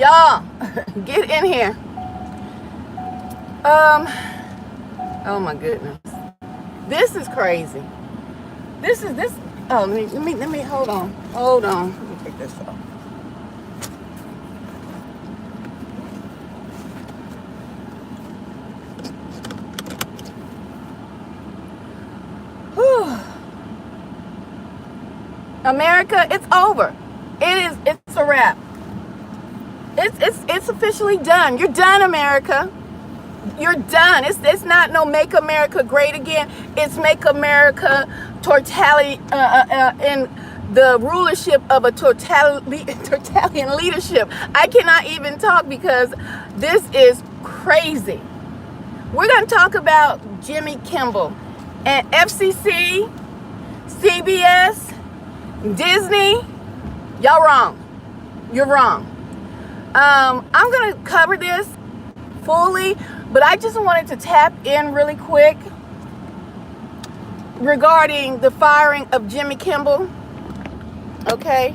Y'all, get in here. Oh my goodness. This is crazy. This. Oh, let me, hold on. Let me take this off. Whew. America, it's over. It's a wrap. It's officially done. You're done, America. You're done. It's not no make America great again. It's make America in the rulership of a totalitarian leadership. I cannot even talk because this is crazy. We're going to talk about Jimmy Kimmel and FCC, CBS, Disney. Y'all wrong. You're wrong. I'm going to cover this fully, but I just wanted to tap in really quick regarding the firing of Jimmy Kimmel. Okay,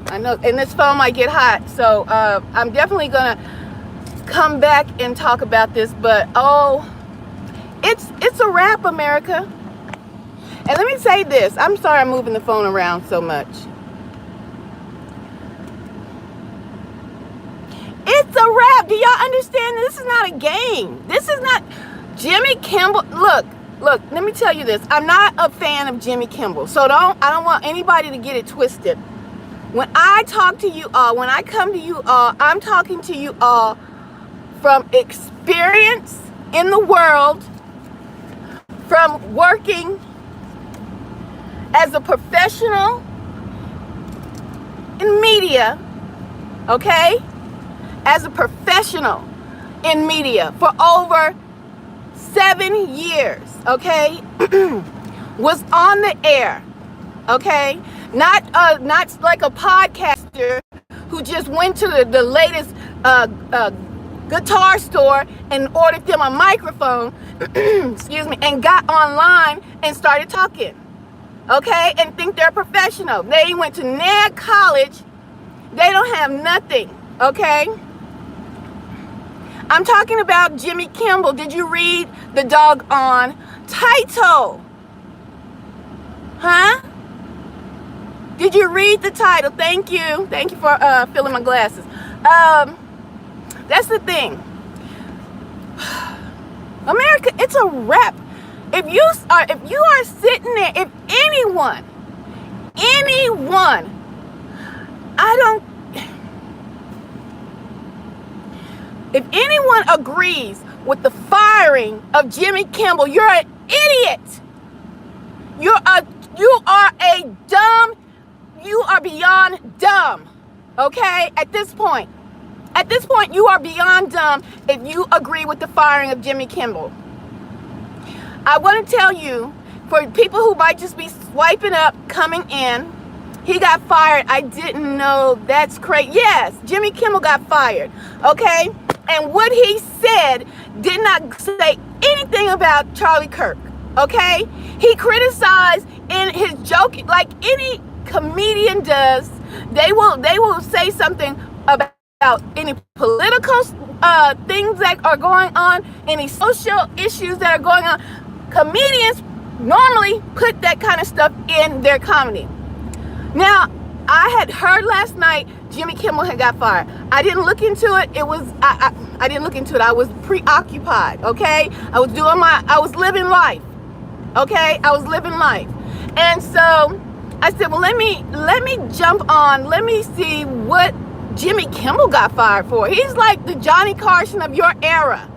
I know, and this phone might get hot, so I'm definitely gonna come back and talk about this. But it's a wrap, America. And let me say this. I'm sorry I'm moving the phone around so much. It's a wrap. Do y'all understand? This is not a game. This is not Jimmy Kimmel. Look, let me tell you this. I'm not a fan of Jimmy Kimmel. So I don't want anybody to get it twisted. When I talk to you all, when I come to you all, I'm talking to you all from experience in the world, from working as a professional in media, okay? As a professional in media for over 7 years, okay? Was on the air, okay? Not like a podcaster who just went to the latest guitar store and ordered them a microphone, excuse me, and got online and started talking, okay? And think they're professional. They went to Nag College. They don't have nothing, okay? I'm talking about Jimmy Kimmel. Did you read the doggone title? Huh? Did you read the title? Thank you. Thank you for filling my glasses. That's the thing. America, it's a wrap. If you are sitting there, if anyone, if anyone agrees with the firing of Jimmy Kimmel, you're an idiot. You are beyond dumb. Okay? At this point, you are beyond dumb if you agree with the firing of Jimmy Kimmel. I want to tell you, for people who might just be swiping up, coming in, he got fired. I didn't know. That's crazy. Yes, Jimmy Kimmel got fired. Okay? And what he said did not say anything about Charlie Kirk. Okay? He criticized in his joke, like any comedian does. They will say something about any political things that are going on, any social issues that are going on. Comedians normally put that kind of stuff in their comedy. Now, I had heard last night Jimmy Kimmel had got fired. I didn't look into it. I didn't look into it. I was preoccupied, okay? I was living life, okay? I was living life. And so I said, well, let me jump on. Let me see what Jimmy Kimmel got fired for. He's like the Johnny Carson of your era,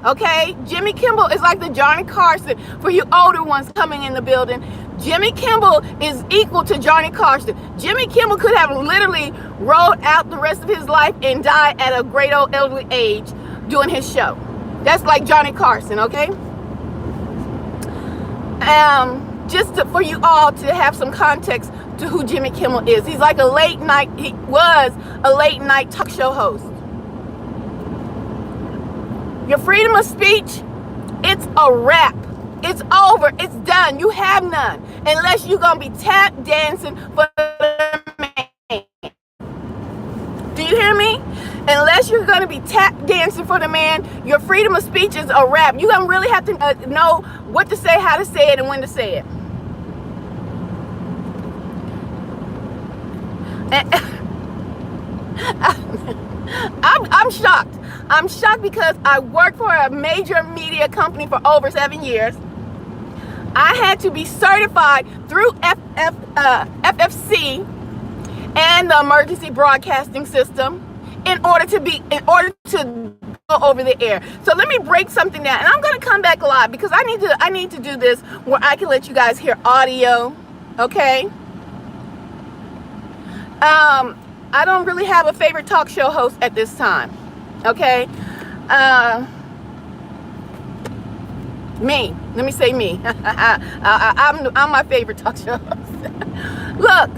okay? Jimmy Kimmel is like the Johnny Carson for you older ones coming in the building. Jimmy Kimmel is equal to Johnny Carson. Jimmy Kimmel could have literally rolled out the rest of his life and died at a great old elderly age doing his show. That's like Johnny Carson, okay? For you all to have some context to who Jimmy Kimmel is. He was a late night talk show host. Your freedom of speech, it's a wrap. It's over. It's done. You have none. Unless you're going to be tap dancing for the man. Do you hear me? Unless you're going to be tap dancing for the man, your freedom of speech is a wrap. You're going to really have to know what to say, how to say it, and when to say it. I'm shocked. I'm shocked because I worked for a major media company for over 7 years. I had to be certified through FCC and the emergency broadcasting system in order to go over the air. So let me break something down, and I'm going to come back live because I need to do this where I can let you guys hear audio. Okay. I don't really have a favorite talk show host at this time. Okay. Me. Let me say me. I'm my favorite talk show host. Look,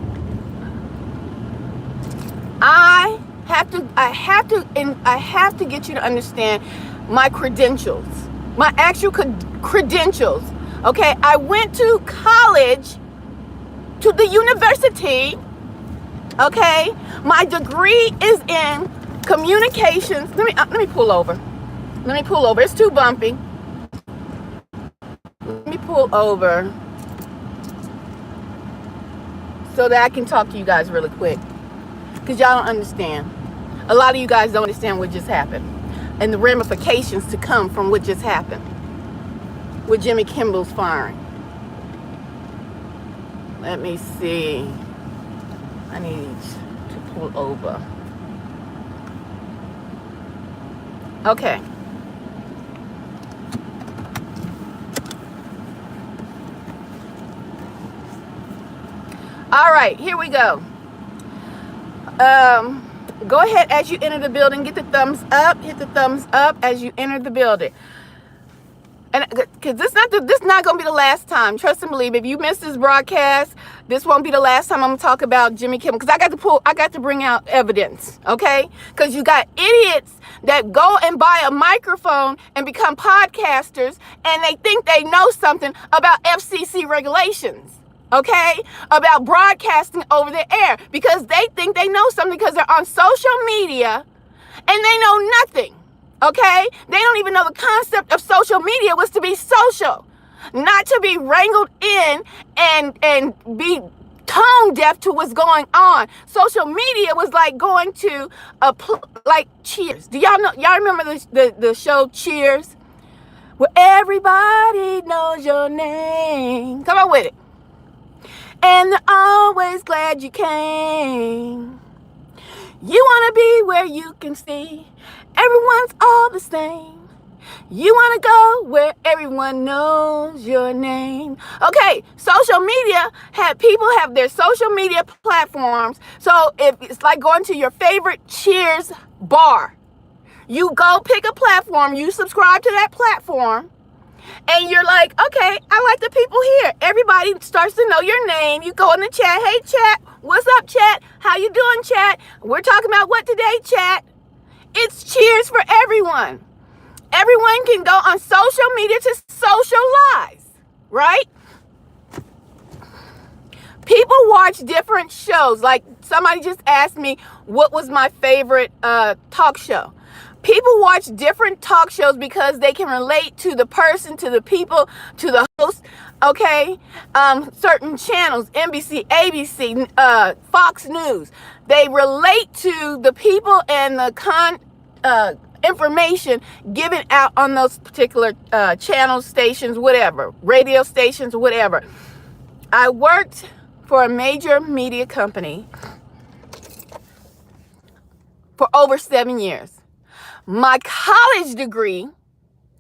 I have to get you to understand my credentials, my actual credentials. Okay, I went to college, to the university. Okay, my degree is in communications. Let me pull over. Let me pull over. It's too bumpy. Let me pull over so that I can talk to you guys really quick, because y'all don't understand. A lot of you guys don't understand what just happened and the ramifications to come from what just happened with Jimmy Kimball's firing. Let me see. I need to pull over. Okay. All right, here we go. Go ahead as you enter the building. Get the thumbs up. Hit the thumbs up as you enter the building. And because this not going to be the last time. Trust and believe. If you missed this broadcast, this won't be the last time I'm going to talk about Jimmy Kimmel. Because I got to bring out evidence. Okay? Because you got idiots that go and buy a microphone and become podcasters, and they think they know something about FCC regulations. Okay, about broadcasting over the air, because they think they know something because they're on social media and they know nothing. Okay, they don't even know the concept of social media was to be social, not to be wrangled in and be tone deaf to what's going on. Social media was like going to like Cheers. Do y'all know? Y'all remember the show Cheers, where everybody knows your name? Come on with it. And they're always glad you came. You want to be where you can see everyone's all the same. You want to go where everyone knows your name. Okay, social media people have their social media platforms. So if it's like going to your favorite Cheers bar, you go pick a platform, you subscribe to that platform, and you're like, okay, I like the people here. Everybody starts to know your name. You go in the chat. Hey, chat. What's up, chat? How you doing, chat? We're talking about what today, chat? It's Cheers for everyone. Everyone can go on social media to socialize, right? People watch different shows. Like somebody just asked me what was my favorite talk show. People watch different talk shows because they can relate to the person, to the people, to the host, okay? Certain channels, NBC, ABC, Fox News, they relate to the people and the information given out on those particular channels, stations, whatever, radio stations, whatever. I worked for a major media company for over 7 years. My college degree,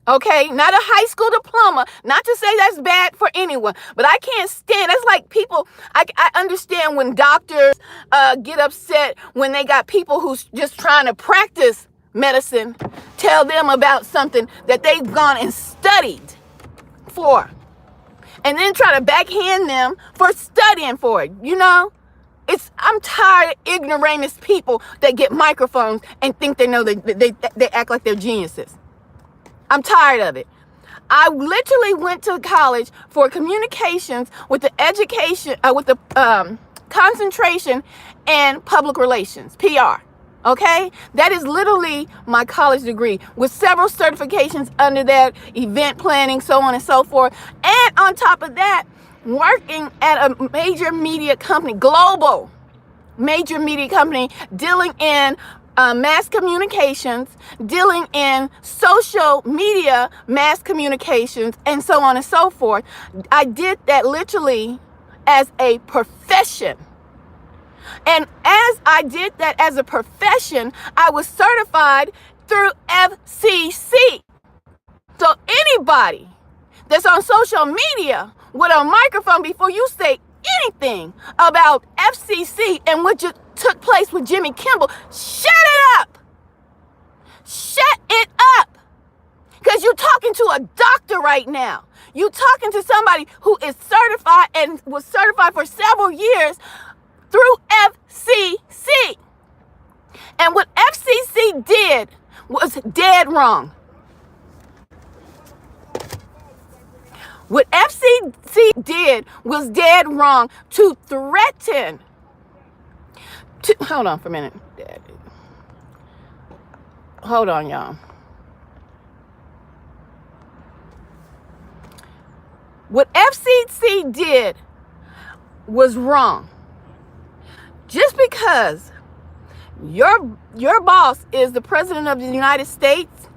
okay, not a high school diploma, not to say that's bad for anyone, but I can't stand, that's like people, I understand when doctors get upset when they got people who's just trying to practice medicine, tell them about something that they've gone and studied for, and then try to backhand them for studying for it, you know? I'm tired of ignoramus people that get microphones and think they know they act like they're geniuses. I'm tired of it. I literally went to college for communications with the education, with the concentration in public relations, PR. Okay? That is literally my college degree with several certifications under that, event planning, so on and so forth. And on top of that, working at a major media company, global major media company, dealing in mass communications, dealing in social media mass communications, and so on and so forth. I did that literally as a profession. And as I did that as a profession, I was certified through FCC. So anybody that's on social media with a microphone, before you say anything about FCC and what took place with Jimmy Kimmel, shut it up. Shut it up. Because you're talking to a doctor right now. You're talking to somebody who is certified and was certified for several years through FCC. And what FCC did was dead wrong. What FCC did was dead wrong to threaten. Hold on for a minute. Hold on, y'all. What FCC did was wrong. Just because your boss is the president of the United States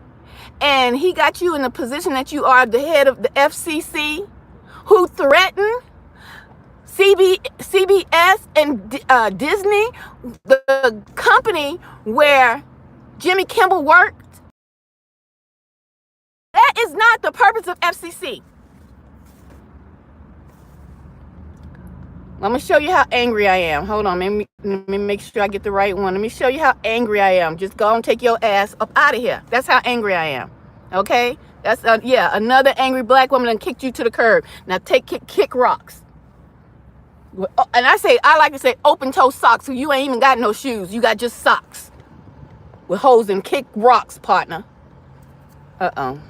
and he got you in the position that you are the head of the FCC, who threatened CBS and Disney, the company where Jimmy Kimmel worked, that is not the purpose of FCC. I'm going to show you how angry I am. Hold on. Let me make sure I get the right one. Let me show you how angry I am. Just go and take your ass up out of here. That's how angry I am. Okay? That's, another angry black woman done kicked you to the curb. Now kick rocks. And I like to say open-toe socks, so you ain't even got no shoes. You got just socks with holes and kick rocks, partner. Uh-oh.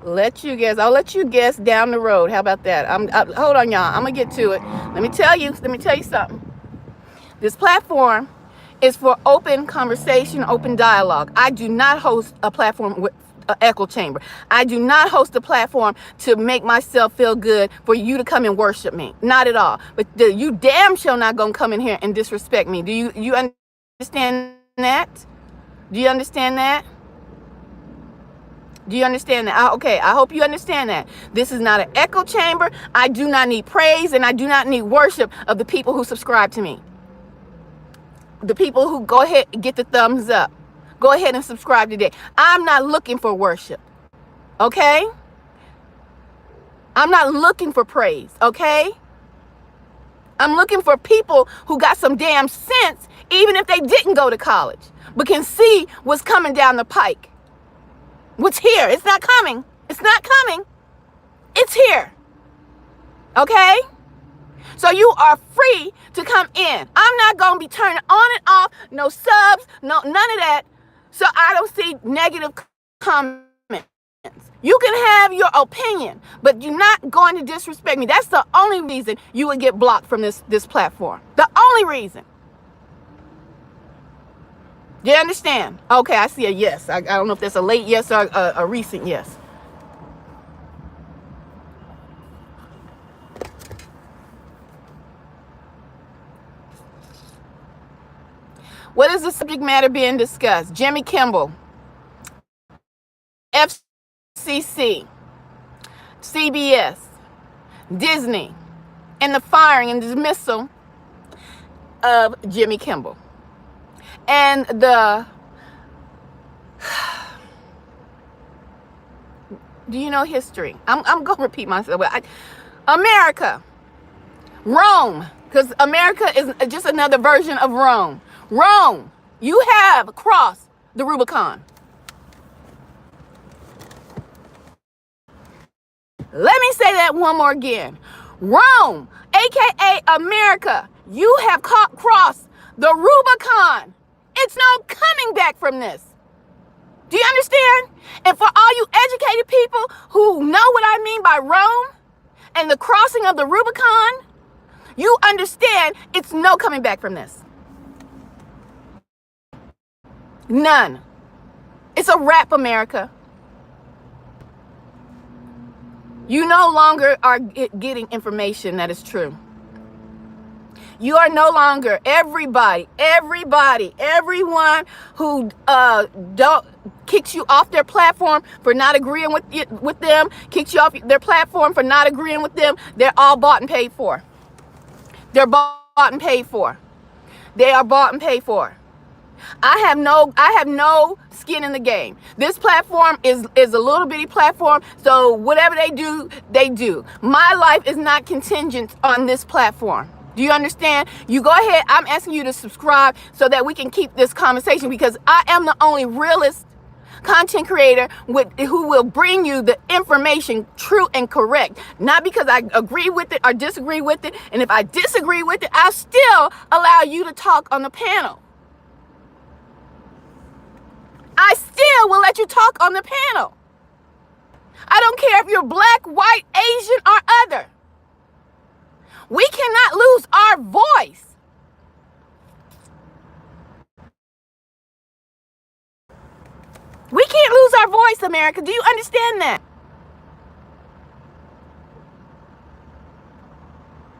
I'll let you guess down the road. How about that? Hold on, y'all. I'm gonna get to it. Let me tell you something. This platform is for open conversation, open dialogue. I do not host a platform with an echo chamber. I do not host a platform to make myself feel good for you to come and worship me. Not at all. But you damn sure not gonna come in here and disrespect me. Do you understand that? Do you understand that? Do you understand that? Okay, I hope you understand that. This is not an echo chamber. I do not need praise and I do not need worship of the people who subscribe to me. The people who go ahead and get the thumbs up. Go ahead and subscribe today. I'm not looking for worship. Okay? I'm not looking for praise. Okay? I'm looking for people who got some damn sense, even if they didn't go to college, but can see what's coming down the pike. What's here? It's not coming. It's not coming. It's here. Okay? So you are free to come in. I'm not going to be turning on and off. No subs. No, none of that. So I don't see negative comments. You can have your opinion, but you're not going to disrespect me. That's the only reason you would get blocked from this platform. The only reason. Do you understand? Okay, I see a yes. I don't know if that's a late yes or a recent yes. What is the subject matter being discussed? Jimmy Kimmel, FCC, CBS, Disney, and the firing and dismissal of Jimmy Kimmel. And do you know history? I'm going to repeat myself. America, Rome, because America is just another version of Rome. Rome, you have crossed the Rubicon. Let me say that one more again. Rome, aka America, you have crossed the Rubicon. It's no coming back from this. Do you understand? understand? And for all you educated people who know what I mean by Rome and the crossing of the Rubicon, you understand it's no coming back from this. None. It's a wrap, America. You no longer are getting information that is true. You are no longer everyone who don't kicks you off their platform for not agreeing with them, kicks you off their platform for not agreeing with them. They're all bought and paid for. They're bought and paid for. They are bought and paid for. I have no skin in the game. This platform is a little bitty platform, so whatever they do, they do. My life is not contingent on this platform. Do you understand? You go ahead. I'm asking you to subscribe so that we can keep this conversation, because I am the only realist content creator who will bring you the information true and correct. Not because I agree with it or disagree with it. And if I disagree with it, I'll still allow you to talk on the panel. I still will let you talk on the panel. I don't care if you're black, white, Asian, or other. We cannot lose our voice. We can't lose our voice, America. Do you understand that?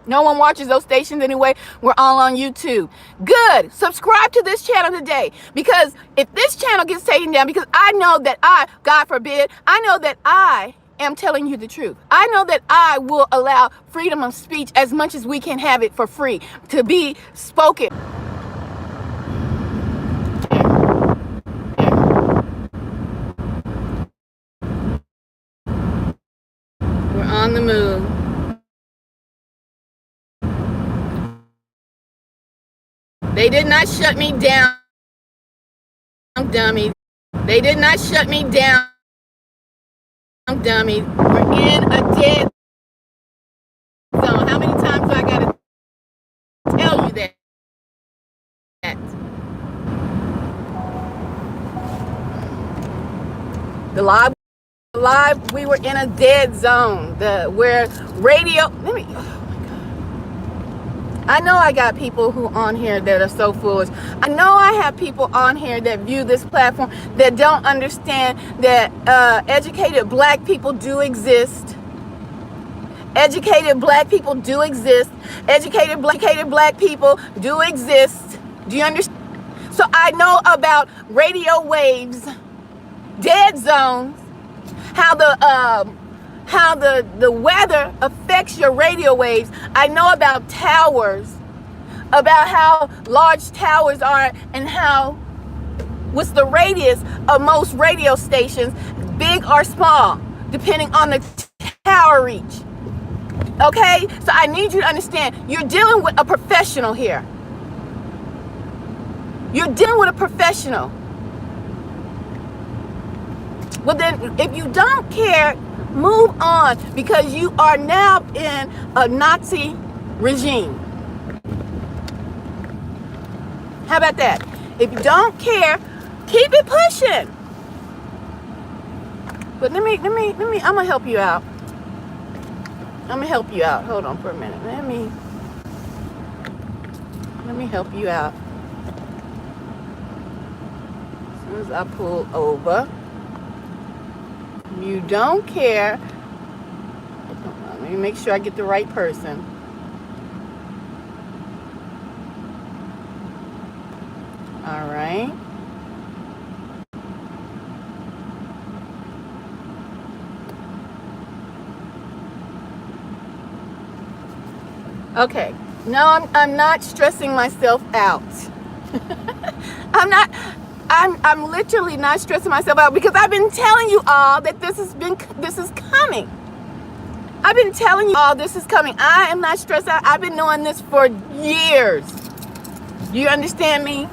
No one watches those stations anyway. We're all on YouTube. Good. Subscribe to this channel today, because if this channel gets taken down, because I know that God forbid, I know that I am telling you the truth. I know that I will allow freedom of speech as much as we can have it for free to be spoken. We're on the move. They did not shut me down, dummy. They did not shut me down, dummy. We're in a dead zone. How many times do I gotta tell you that? The live, we were in a dead zone. Where radio. I know I got people who on here that are so foolish. I know I have people on here that view this platform that don't understand that educated black people do exist. Educated black people do exist. Educated black people do exist. Do you understand? So I know about radio waves, dead zones, how the weather affects your radio waves. I know about towers, about how large towers are and what's the radius of most radio stations, big or small, depending on the tower reach. Okay? So I need you to understand, you're dealing with a professional here. You're dealing with a professional. Well then, if you don't care, move on, because you are now in a Nazi regime. How about that? If you don't care, keep it pushing. But let me, I'm gonna help you out. I'm gonna help you out. Hold on for a minute. Let me help you out. As soon as I pull over. You don't care. Let me make sure I get the right person. All right. Okay. No, I'm not stressing myself out. I'm literally not stressing myself out, because I've been telling you all that this is coming. I've been telling you all this is coming. I am not stressed out. I've been knowing this for years. Do you understand me?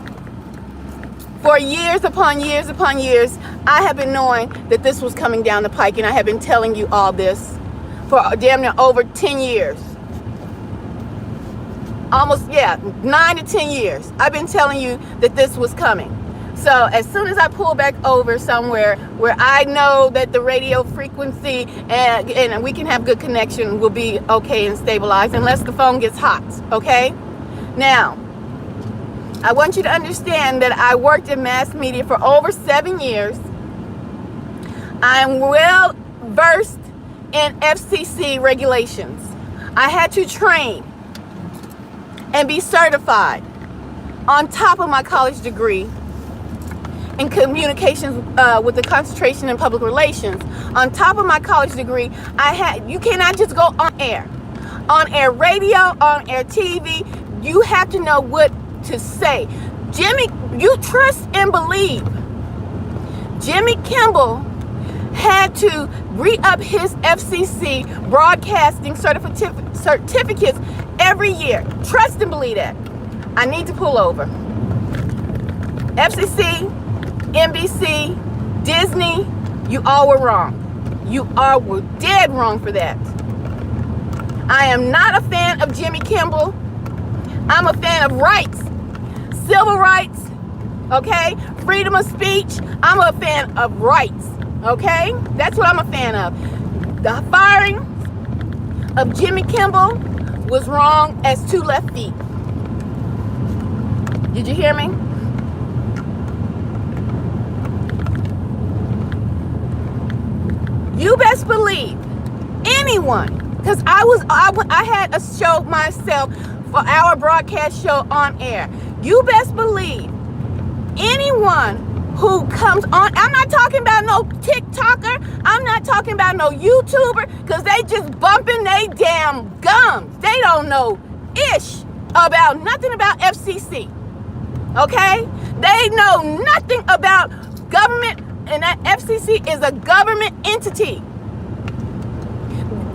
For years upon years upon years, I have been knowing that this was coming down the pike, and I have been telling you all this for damn near over 10 years. Almost, 9 to 10 years. I've been telling you that this was coming. So as soon as I pull back over somewhere where I know that the radio frequency and we can have good connection will be okay and stabilized, unless the phone gets hot, okay? Now, I want you to understand that I worked in mass media for over 7 years. I'm well versed in FCC regulations. I had to train and be certified on top of my college degree in communications with a concentration in public relations. On top of my college degree, you cannot just go on air radio, on air TV. You have to know what to say. You trust and believe. Jimmy Kimmel had to re-up his FCC broadcasting certificates every year. Trust and believe that. I need to pull over. FCC, NBC, Disney, you all were wrong. You all were dead wrong for that. I am not a fan of Jimmy Kimmel. I'm a fan of rights, civil rights, okay? Freedom of speech. I'm a fan of rights, okay? That's what I'm a fan of. The firing of Jimmy Kimmel was wrong as 2 left feet. Did you hear me? You best believe anyone, because I had a show myself for our broadcast show on air. You best believe anyone who comes on, I'm not talking about no TikToker, I'm not talking about no YouTuber, because they just bumping they damn gums. They don't know ish about nothing about FCC, okay? They know nothing about government, and that FCC is a government entity.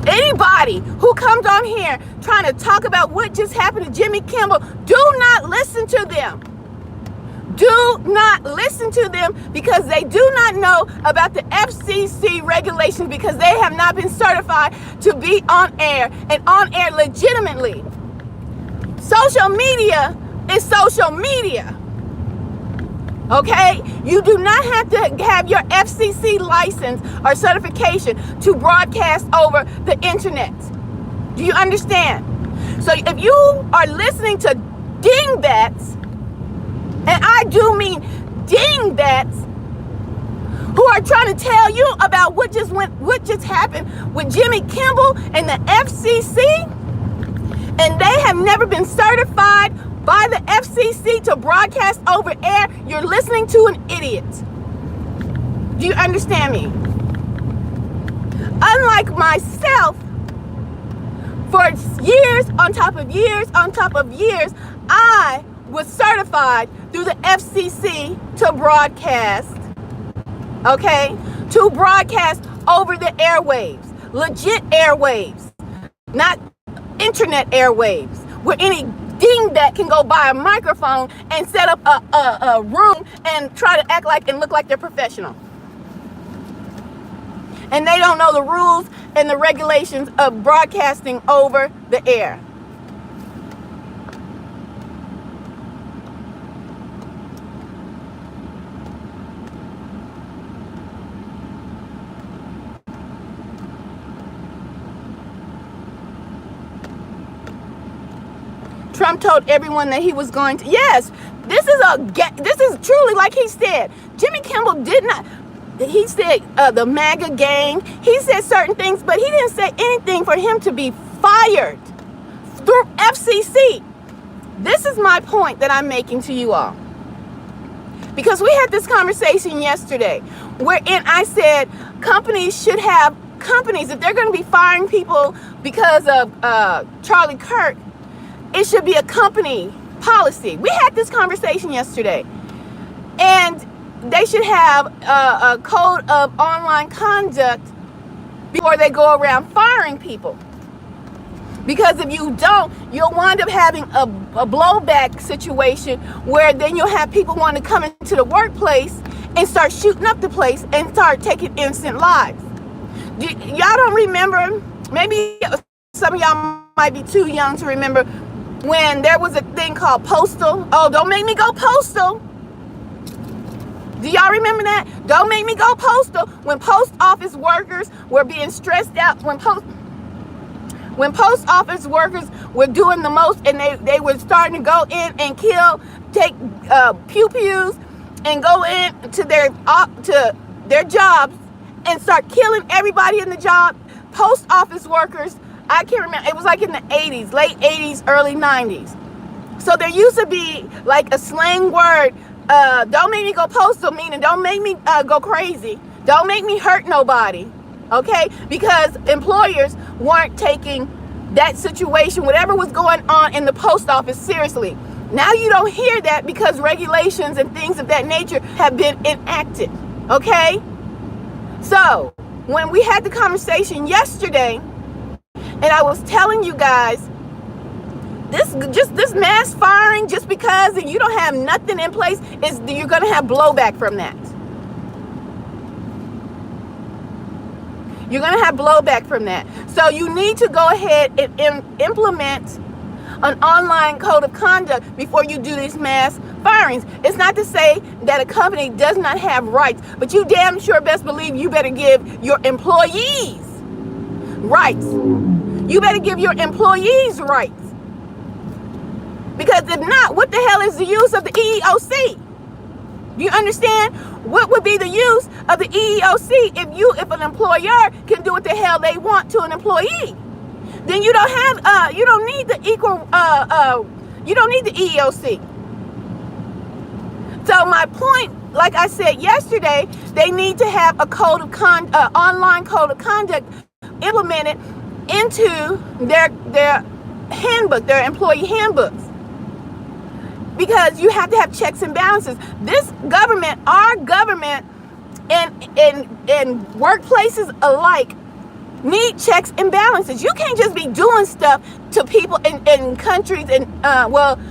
Anybody who comes on here trying to talk about what just happened to Jimmy Kimmel, do not listen to them. Do not listen to them, because they do not know about the FCC regulations, because they have not been certified to be on air and on air legitimately. Social media is social media. Okay? You do not have to have your FCC license or certification to broadcast over the internet. Do you understand? So if you are listening to dingbats, and I do mean dingbats, who are trying to tell you about what just happened with Jimmy Kimmel and the FCC, and they have never been certified by the FCC to broadcast over air, you're listening to an idiot. Do you understand me? Unlike myself, for years on top of years on top of years, I was certified through the FCC to broadcast, okay? To broadcast over the airwaves, legit airwaves, not internet airwaves, where any dingbat can go buy a microphone and set up a room and try to act like and look like they're professional. And they don't know the rules and the regulations of broadcasting over the air. Trump told everyone that he was going to. Yes, this is truly like he said. Jimmy Kimmel did not. He said the MAGA gang. He said certain things, but he didn't say anything for him to be fired through FCC. This is my point that I'm making to you all, because we had this conversation yesterday, wherein I said companies should have if they're going to be firing people because of Charlie Kirk. It should be a company policy. We had this conversation yesterday. And they should have a code of online conduct before they go around firing people. Because if you don't, you'll wind up having a blowback situation where then you'll have people want to come into the workplace and start shooting up the place and start taking innocent lives. Y'all don't remember, maybe some of y'all might be too young to remember, when there was a thing called postal. Oh, don't make me go postal. Do y'all remember that? Don't make me go postal. When post office workers were being stressed out, when post office workers were doing the most, and they were starting to go in and take pew-pews and go in to their jobs and start killing everybody in the job. Post office workers, I can't remember, it was like in the 80s, late 80s, early 90s. So there used to be like a slang word, don't make me go postal, meaning don't make me go crazy. Don't make me hurt nobody, okay? Because employers weren't taking that situation, whatever was going on in the post office, seriously. Now you don't hear that because regulations and things of that nature have been enacted, okay? So when we had the conversation yesterday, and I was telling you guys, this mass firing just because you don't have nothing in place, you're going to have blowback from that. You're going to have blowback from that. So you need to go ahead and implement an online code of conduct before you do these mass firings. It's not to say that a company does not have rights, but you damn sure best believe you better give your employees rights. You better give your employees rights. Because if not, what the hell is the use of the EEOC? Do you understand? What would be the use of the EEOC if an employer can do what the hell they want to an employee? Then you don't need the EEOC. So my point, like I said yesterday, they need to have a online code of conduct implemented into their handbook, their employee handbooks. Because you have to have checks and balances. This government, our government, and workplaces alike need checks and balances. You can't just be doing stuff to people in countries and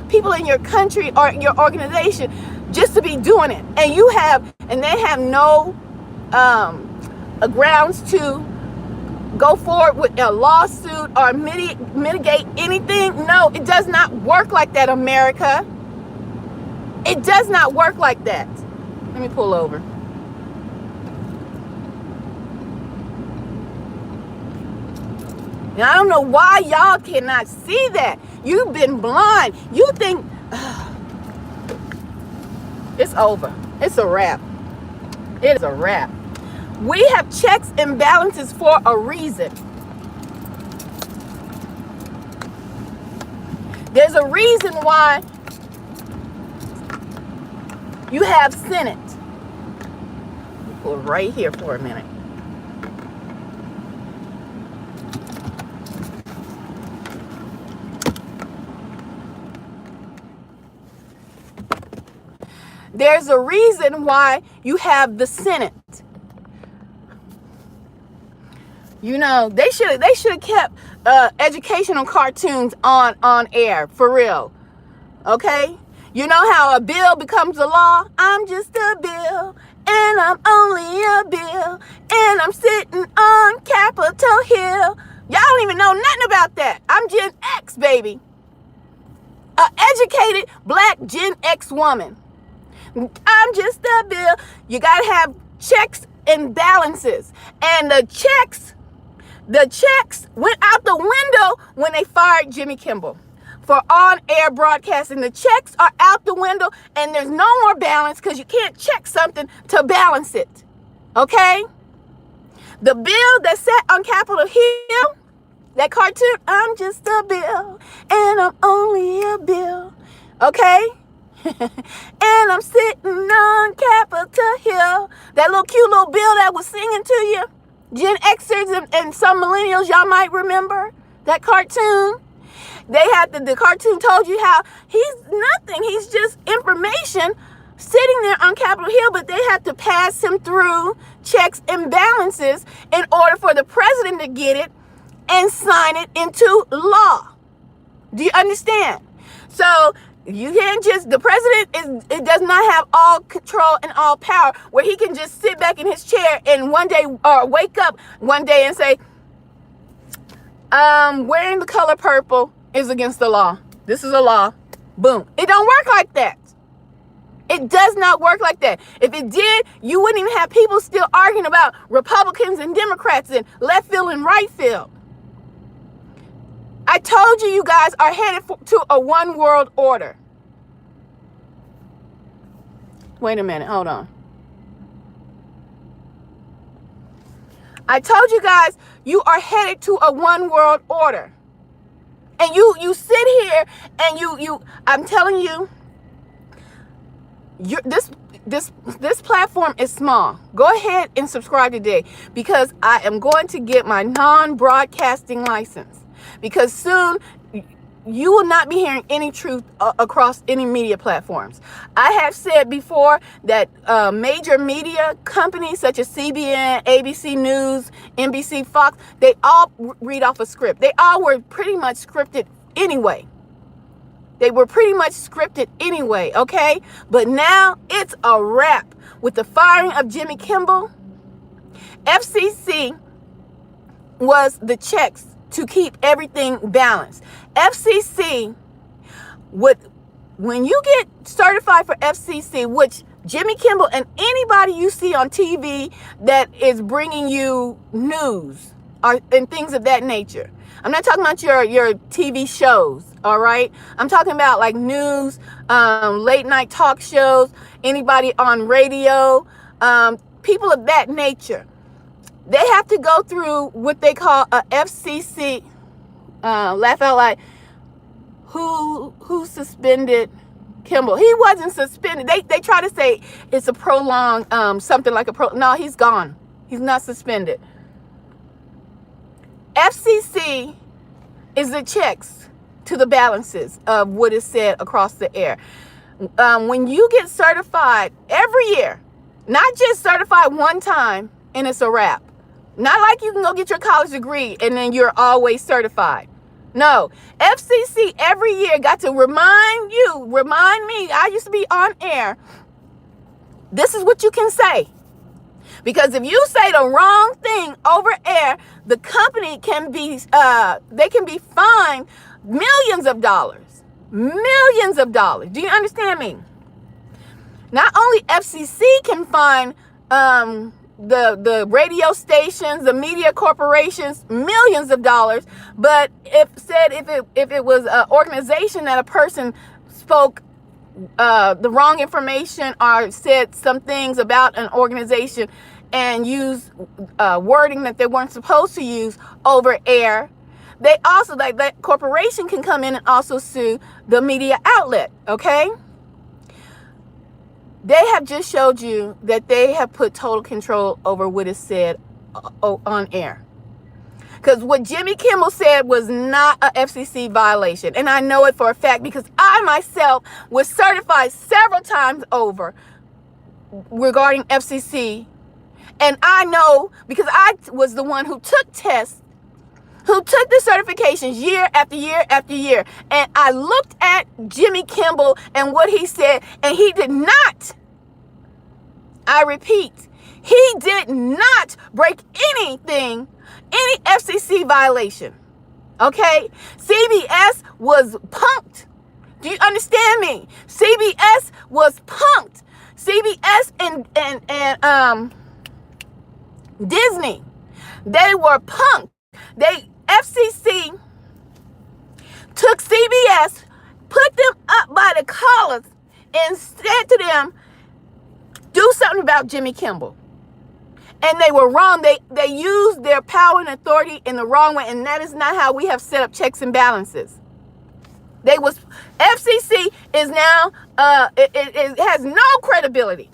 people in your country or your organization just to be doing it. And they have no grounds to go forward with a lawsuit or mitigate anything. No, it does not work like that, America. It does not work like that. Let me pull over. Now, I don't know why y'all cannot see that. You've been blind. You think it's over. It's a wrap. It is a wrap. We have checks and balances for a reason. There's a reason why you have Senate. We'll right here for a minute. There's a reason why you have the Senate. You know, they should have kept educational cartoons on air, for real. Okay? You know how a bill becomes a law? I'm just a bill, and I'm only a bill, and I'm sitting on Capitol Hill. Y'all don't even know nothing about that. I'm Gen X, baby. An educated black Gen X woman. I'm just a bill. You got to have checks and balances. And the checks went out the window when they fired Jimmy Kimmel for on-air broadcasting. The checks are out the window, and there's no more balance because you can't check something to balance it. Okay? The bill that sat on Capitol Hill, that cartoon, I'm just a bill, and I'm only a bill. Okay? And I'm sitting on Capitol Hill. That little cute little bill that was singing to you. Gen Xers and some millennials, y'all might remember that cartoon. The cartoon told you how he's nothing. He's just information sitting there on Capitol Hill, but they have to pass him through checks and balances in order for the president to get it and sign it into law. Do you understand? So you can't just, the president does not have all control and all power where he can just sit back in his chair and one day, or wake up one day and say, wearing the color purple is against the law. This is a law. Boom. It don't work like that. It does not work like that. If it did, you wouldn't even have people still arguing about Republicans and Democrats and left field and right field. I told you, you guys are headed to a one world order. Wait a minute, hold on. I told you guys you are headed to a one world order. And you sit here and I'm telling you, this platform is small. Go ahead and subscribe today, because I am going to get my non-broadcasting license, because soon you will not be hearing any truth across any media platforms. I have said before that major media companies such as CBN, ABC News, NBC, Fox, they all read off a script. They all were pretty much scripted anyway. Okay? But now it's a wrap. With the firing of Jimmy Kimmel, FCC was the checks to keep everything balanced. FCC when you get certified for FCC, which Jimmy Kimmel and anybody you see on TV that is bringing you news and things of that nature. I'm not talking about your TV shows, all right? I'm talking about like news, late night talk shows, anybody on radio, people of that nature. They have to go through what they call a FCC. Laugh out loud. Who suspended Kimmel? He wasn't suspended. They try to say it's a prolonged something like no, he's gone. He's not suspended. FCC is the checks to the balances of what is said across the air. When you get certified every year, not just certified one time and it's a wrap. Not like you can go get your college degree and then you're always certified. No, FCC every year got to remind me, I used to be on air. This is what you can say. Because if you say the wrong thing over air, the company can be fined millions of dollars. Millions of dollars. Do you understand me? Not only FCC can fine the radio stations, the media corporations, millions of dollars, but if it was an organization that a person spoke the wrong information or said some things about an organization and used wording that they weren't supposed to use over air, they also, like that corporation can come in and also sue the media outlet, okay? They have just showed you that they have put total control over what is said on air. Because what Jimmy Kimmel said was not a FCC violation. And I know it for a fact because I myself was certified several times over regarding FCC. And I know because I was the one who took tests, who took the certifications year after year after year. And I looked at Jimmy Kimmel and what he said, and he did not, I repeat, he did not break anything, any FCC violation. Okay? CBS was punked. Do you understand me? CBS was punked. CBS and Disney, they were punked. FCC took CBS, put them up by the collars, and said to them, do something about Jimmy Kimmel. And they were wrong. They used their power and authority in the wrong way, and that is not how we have set up checks and balances. FCC is now, it has no credibility.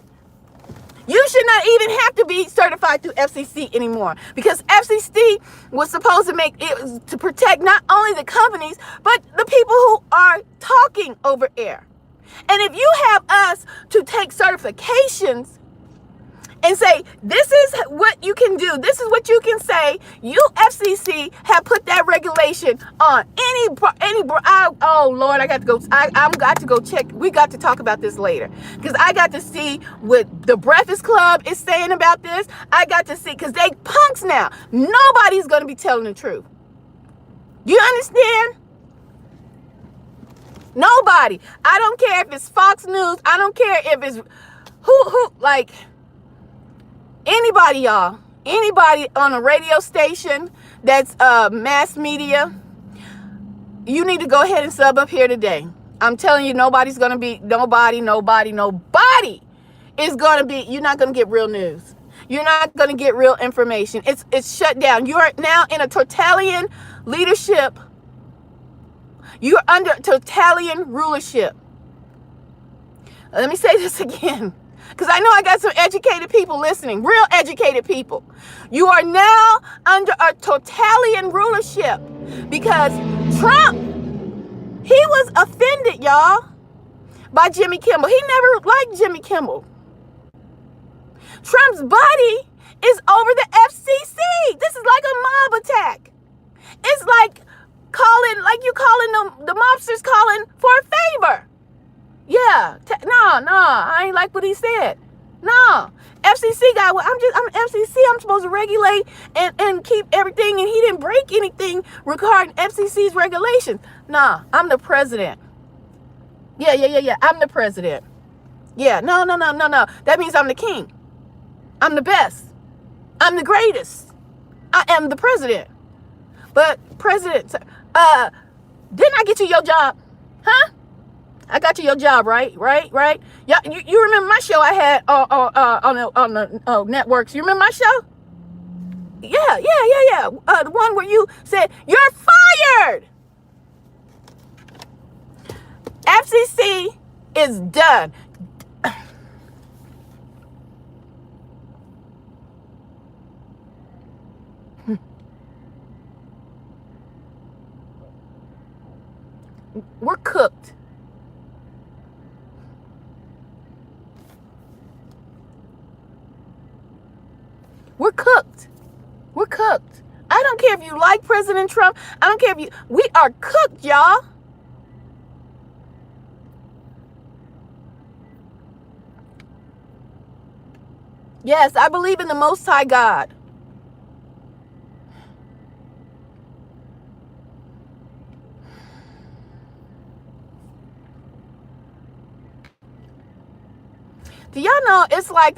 You should not even have to be certified through FCC anymore, because FCC was supposed to make it to protect not only the companies, but the people who are talking over air. And if you have us to take certifications and say, this is what you can do, this is what you can say, you FCC have put that regulation on oh Lord, I'm got to go check. We got to talk about this later, because I got to see what the Breakfast Club is saying about this. I got to see, because they punks now. Nobody's going to be telling the truth. You understand? Nobody. I don't care if it's Fox News. I don't care if it's who like anybody, y'all. Anybody on a radio station that's mass media, you need to go ahead and sub up here today. I'm telling you, nobody's going to be, nobody is going to be, you're not going to get real news. You're not going to get real information. It's shut down. You are now in a totalitarian leadership. You're under totalitarian rulership. Let me say this again, because I know I got some educated people listening, real educated people. You are now under a totalitarian rulership because Trump, he was offended, y'all, by Jimmy Kimmel. He never liked Jimmy Kimmel. Trump's buddy is over the FCC. This is like a mob attack. It's like you calling the mobsters calling for a favor. Yeah, no, I ain't like what he said. No, FCC guy, I'm FCC, I'm supposed to regulate and keep everything, and he didn't break anything regarding FCC's regulations. Nah, I'm the president. Yeah, I'm the president. Yeah, no. That means I'm the king. I'm the best. I'm the greatest. I am the president. But president, didn't I get you your job? Huh? I got you your job, right? Yeah, you remember my show I had on the networks? You remember my show? Yeah. The one where you said you're fired. FCC is done. We're cooked. We're cooked. I don't care if you like President Trump. I don't care we are cooked, y'all. Yes, I believe in the Most High God. Do y'all know it's like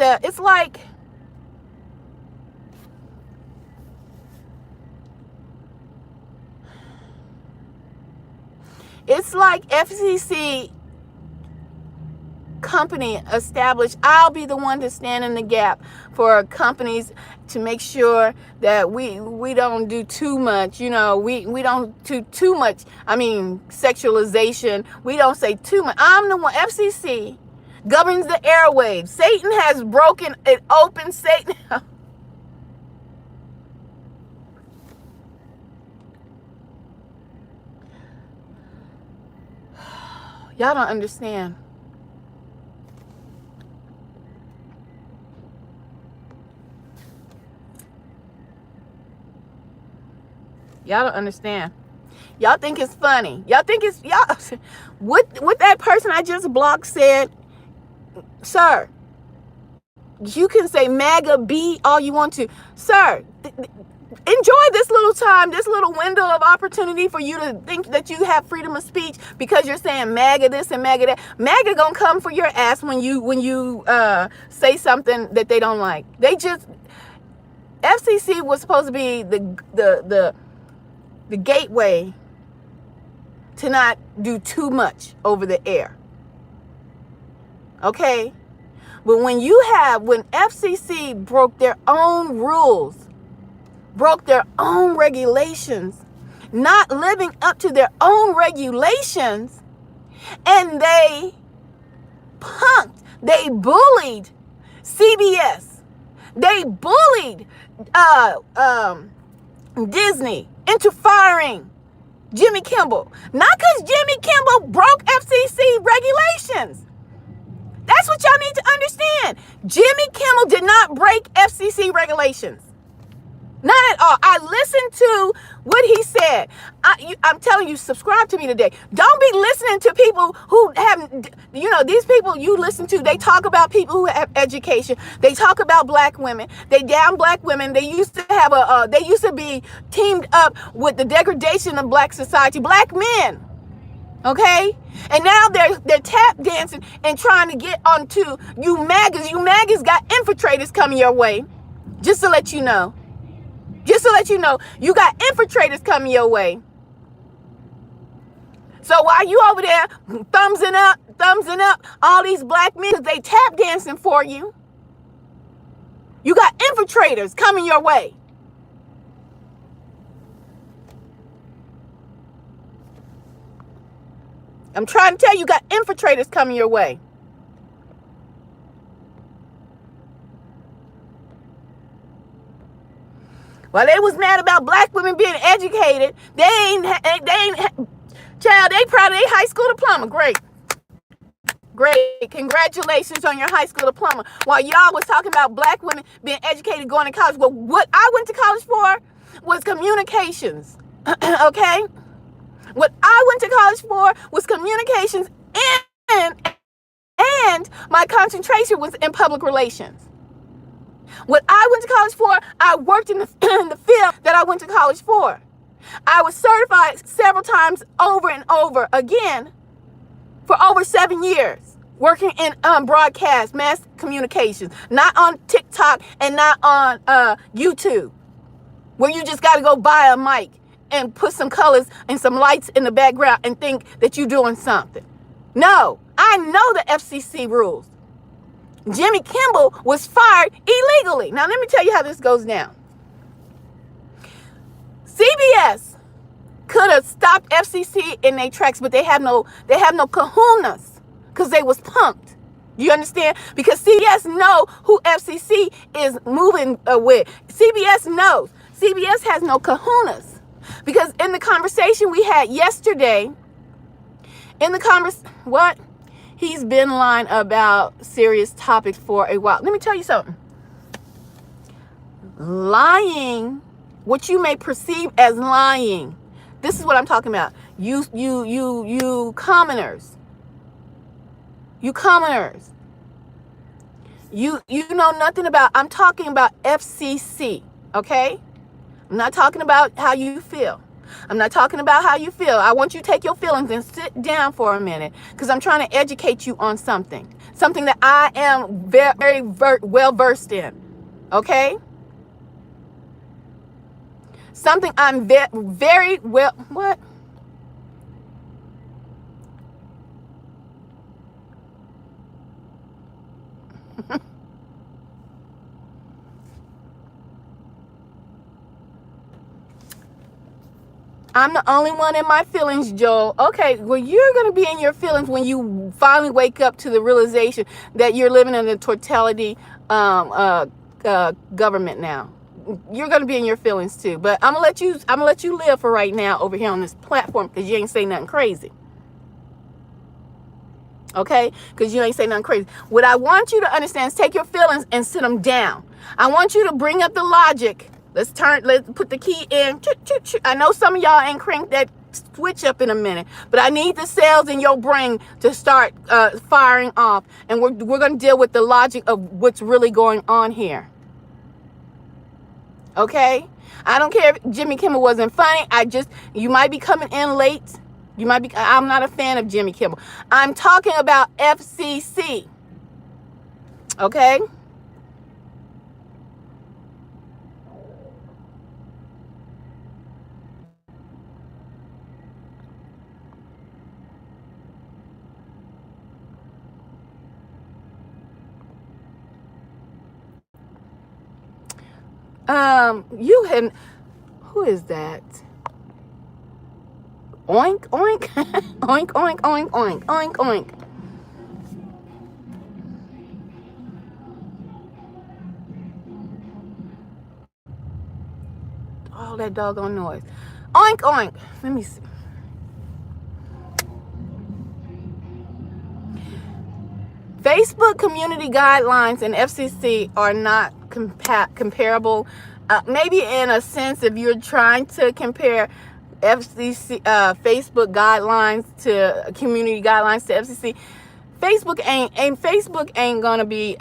FCC company established. I'll be the one to stand in the gap for companies to make sure that we don't do too much, we don't do too much, sexualization. We don't say too much. I'm the one. FCC governs the airwaves. Satan has broken it open. Satan. Y'all don't understand. Y'all don't understand. Y'all think it's funny. Y'all think it's what that person I just blocked said. Sir, you can say MAGA B all you want to. Sir, enjoy this little time, this little window of opportunity for you to think that you have freedom of speech because you're saying MAGA this and MAGA that. MAGA gonna come for your ass when you say something that they don't like. FCC was supposed to be the gateway to not do too much over the air. Okay? But when FCC broke their own rules, broke their own regulations, not living up to their own regulations, and they bullied CBS, they bullied Disney into firing Jimmy Kimmel. Not because Jimmy Kimmel broke FCC regulations. That's what y'all need to understand. Jimmy Kimmel did not break FCC regulations. Not at all. I listened to what he said. I'm telling you, subscribe to me today. Don't be listening to people who have, these people you listen to, they talk about people who have education. They talk about black women. They down black women. They used to be teamed up with the degradation of black society. Black men. Okay? And now they're tap dancing and trying to get onto you MAGAs. You MAGAs got infiltrators coming your way. Just to let you know. Just to let you know, you got infiltrators coming your way. So while you over there thumbsing up all these black men, they tap dancing for you. You got infiltrators coming your way. I'm trying to tell you, you got infiltrators coming your way. While they was mad about black women being educated, they ain't child, they proud of their high school diploma. Great. Congratulations on your high school diploma. While y'all was talking about black women being educated, going to college. Well, what I went to college for was communications. Okay? What I went to college for was communications, and my concentration was in public relations. What I went to college for, I worked in the field that I went to college for. I was certified several times over and over again for over 7 years, working in broadcast, mass communications, not on TikTok and not on YouTube, where you just got to go buy a mic and put some colors and some lights in the background and think that you're doing something. No, I know the FCC rules. Jimmy Kimmel was fired illegally. Now, let me tell you how this goes down. CBS could have stopped FCC in their tracks, but they have no kahunas because they was punked. You understand? Because CBS know who FCC is moving with. CBS knows. CBS has no kahunas. Because in the conversation we had yesterday, he's been lying about serious topics for a while. Let me tell you something. Lying, what you may perceive as lying, this is what I'm talking about. You commoners. You commoners. You know nothing about, I'm talking about FCC, okay? I'm not talking about how you feel. I'm not talking about how you feel. I want you to take your feelings and sit down for a minute, because I'm trying to educate you on something that I am very well versed in, okay? Something I'm very well, what? I'm the only one in my feelings, Joel. Okay, well, you're going to be in your feelings when you finally wake up to the realization that you're living in a totalitarian government now. You're going to be in your feelings too. But I'm going to let you live for right now over here on this platform, because you ain't say nothing crazy. Okay? Because you ain't say nothing crazy. What I want you to understand is take your feelings and sit them down. I want you to bring up the logic. Let's put the key in. I know some of y'all ain't cranked that switch up in a minute, but I need the cells in your brain to start firing off. And we're going to deal with the logic of what's really going on here. Okay? I don't care if Jimmy Kimmel wasn't funny. You might be coming in late. I'm not a fan of Jimmy Kimmel. I'm talking about FCC. Okay? Who is that? Oink, oink, oink, oink, oink, oink, oink, oink. All that doggone noise. Oink, oink. Let me see. Facebook community guidelines and FCC are not comparable. Maybe in a sense, if you're trying to compare FCC, Facebook guidelines to community guidelines to FCC, Facebook ain't gonna be.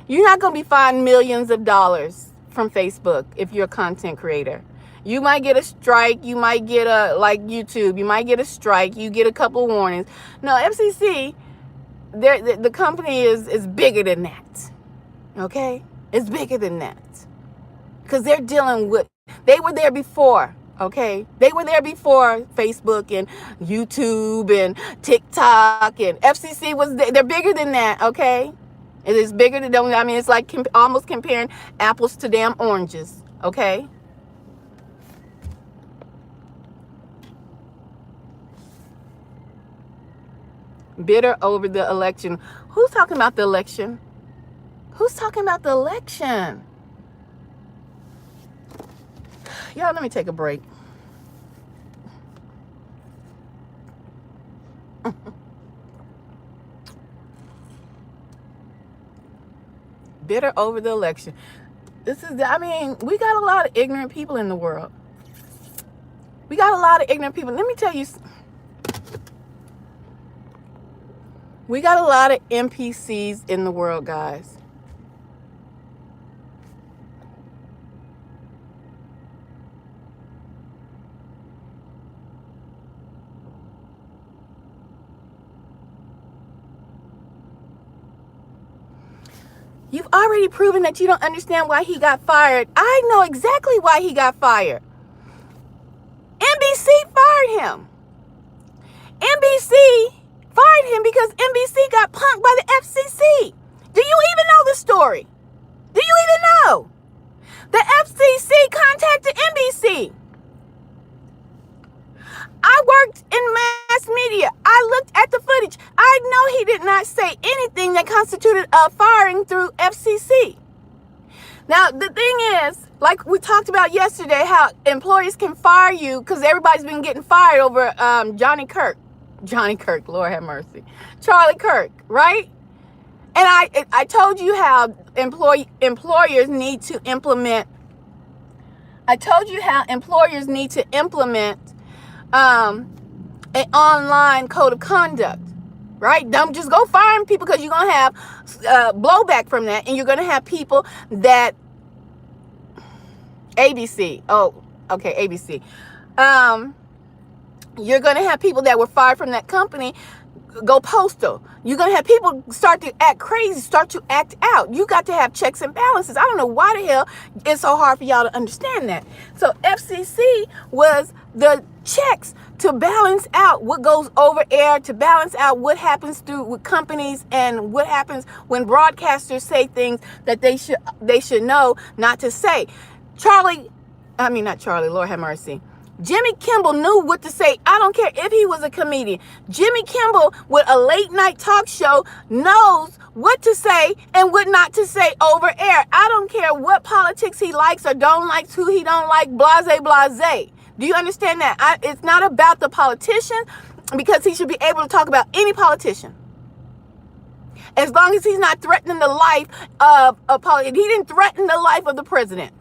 You're not gonna be fined millions of dollars from Facebook if you're a content creator. You might get a strike. You might get like YouTube. You might get a strike. You get a couple of warnings. No, FCC, the company is bigger than that. Okay? It's bigger than that. Because they're dealing with, they were there before. Okay? They were there before Facebook and YouTube and TikTok, and FCC was, they're bigger than that. Okay? It is bigger than, I mean, it's like almost comparing apples to damn oranges. Okay? Bitter over the election. Who's talking about the election? Who's talking about the election? Y'all, let me take a break. Bitter over the election. This is, I mean, we got a lot of ignorant people in the world. We got a lot of ignorant people. Let me tell you, we got a lot of NPCs in the world, guys. You've already proven that you don't understand why he got fired. I know exactly why he got fired. NBC fired him. NBC fired him because NBC got punked by the FCC. Do you even know the story? Do you even know? The FCC contacted NBC. I worked in mass media. I looked at the footage. I know he did not say anything that constituted a firing through FCC. Now, the thing is, like we talked about yesterday, how employers can fire you because everybody's been getting fired over Johnny Kirk, Lord have mercy. Charlie Kirk, right? And I told you how employers need to implement. I told you how employers need to implement an online code of conduct, right? Don't just go firing people because you're going to have blowback from that, and you're going to have people that ABC. Oh, okay, ABC. You're going to have people that were fired from that company go postal. You're going to have people start to act crazy, start to act out. You got to have checks and balances. I don't know why the hell it's so hard for y'all to understand that. So FCC was the checks to balance out what goes over air, to balance out what happens with companies, and what happens when broadcasters say things that they should know not to say. Lord have mercy. Jimmy Kimmel knew what to say. I don't care if he was a comedian. Jimmy Kimmel, with a late night talk show, knows what to say and what not to say over air. I don't care what politics he likes or don't like, who he don't like, blase, blase. Do you understand that? It's not about the politician, because he should be able to talk about any politician. As long as he's not threatening the life of a politician. He didn't threaten the life of the president.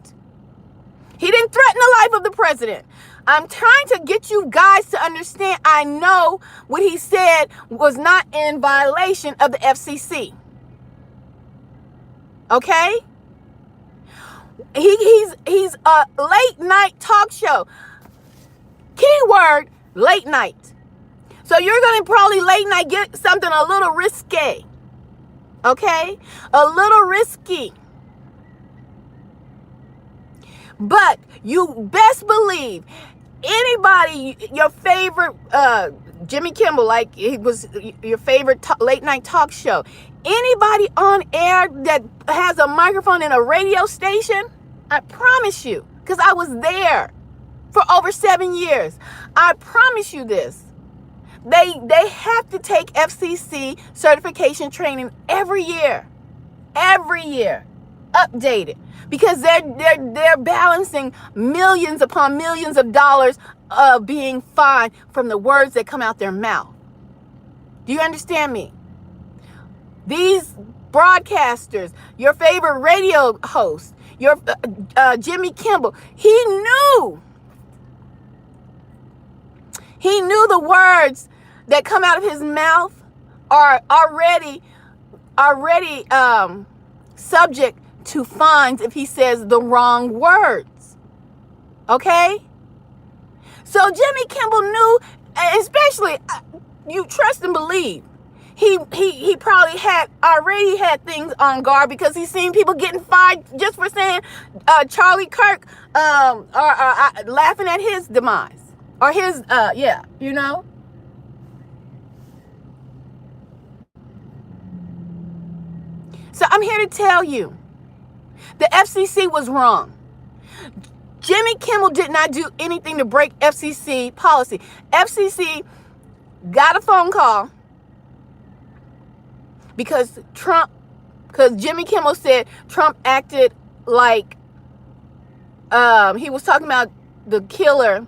He didn't threaten the life of the president. I'm trying to get you guys to understand. I know what he said was not in violation of the FCC. Okay? He's a late night talk show. Keyword, late night. So you're going to probably late night get something a little risque. Okay? A little risky. But you best believe anybody, your favorite, Jimmy Kimmel, like it was your favorite late night talk show, anybody on air that has a microphone in a radio station, I promise you, because I was there for over 7 years, I promise you this, they have to take FCC certification training every year, updated. Because they're balancing millions upon millions of dollars of being fined from the words that come out their mouth. Do you understand me? These broadcasters, your favorite radio host, your Jimmy Kimmel, he knew the words that come out of his mouth are already subject to fines if he says the wrong words. Okay? So Jimmy Kimmel knew, especially, you trust and believe. He probably already had things on guard because he's seen people getting fired just for saying Charlie Kirk or laughing at his demise or his you know. So I'm here to tell you, the FCC was wrong. Jimmy Kimmel did not do anything to break FCC policy. FCC got a phone call because Jimmy Kimmel said Trump acted like he was talking about the killer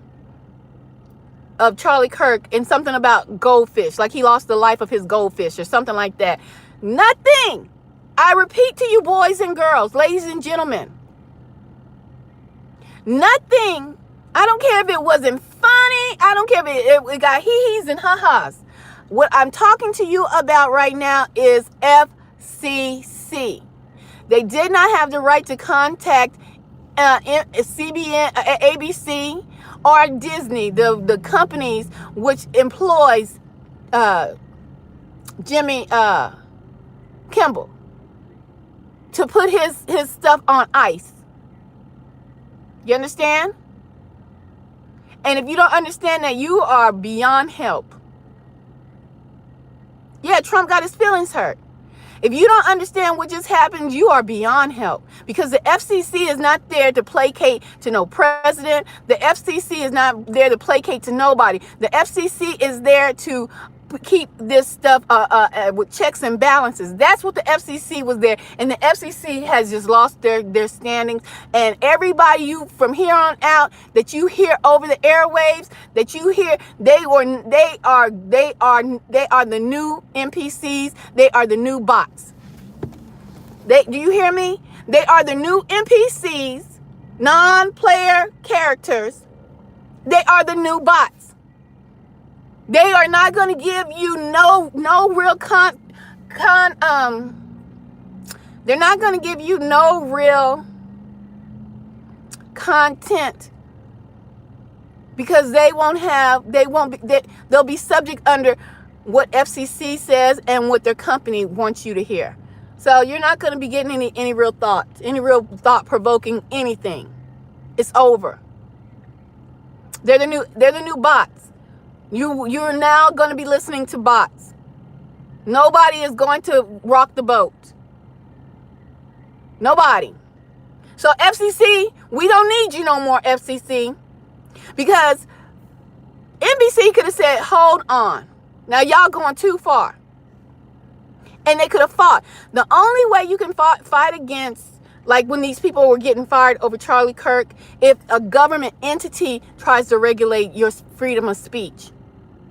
of Charlie Kirk and something about goldfish, like he lost the life of his goldfish or something like that. Nothing. I repeat to you, boys and girls, ladies and gentlemen, nothing. I don't care if it wasn't funny. I don't care if it got hee-hees and ha-has. What I'm talking to you about right now is FCC. They did not have the right to contact CBN, ABC, or Disney, the companies which employs Jimmy Kimmel, to put his stuff on ice. You understand? And if you don't understand that, you are beyond help. Yeah, Trump got his feelings hurt. If you don't understand what just happened, you are beyond help, because the FCC is not there to placate to no president. The FCC is not there to placate to nobody. The FCC is there to keep this stuff with checks and balances. That's what the FCC was there. And the FCC has just lost their standings. And everybody you from here on out that you hear over the airwaves, that you hear, they are the new NPCs. They are the new bots. Do you hear me? They are the new NPCs, non-player characters. They are the new bots. They are not going to give you no real they're not going to give you no real content, because they'll be subject under what FCC says and what their company wants you to hear. So you're not going to be getting any real thoughts, any real thought-provoking anything. It's over. They're the new bots. You're now going to be listening to bots. Nobody is going to rock the boat. Nobody. So FCC, we don't need you no more, FCC, because NBC could have said, hold on. Now y'all going too far. And they could have fought. The only way you can fight against, like when these people were getting fired over Charlie Kirk, if a government entity tries to regulate your freedom of speech.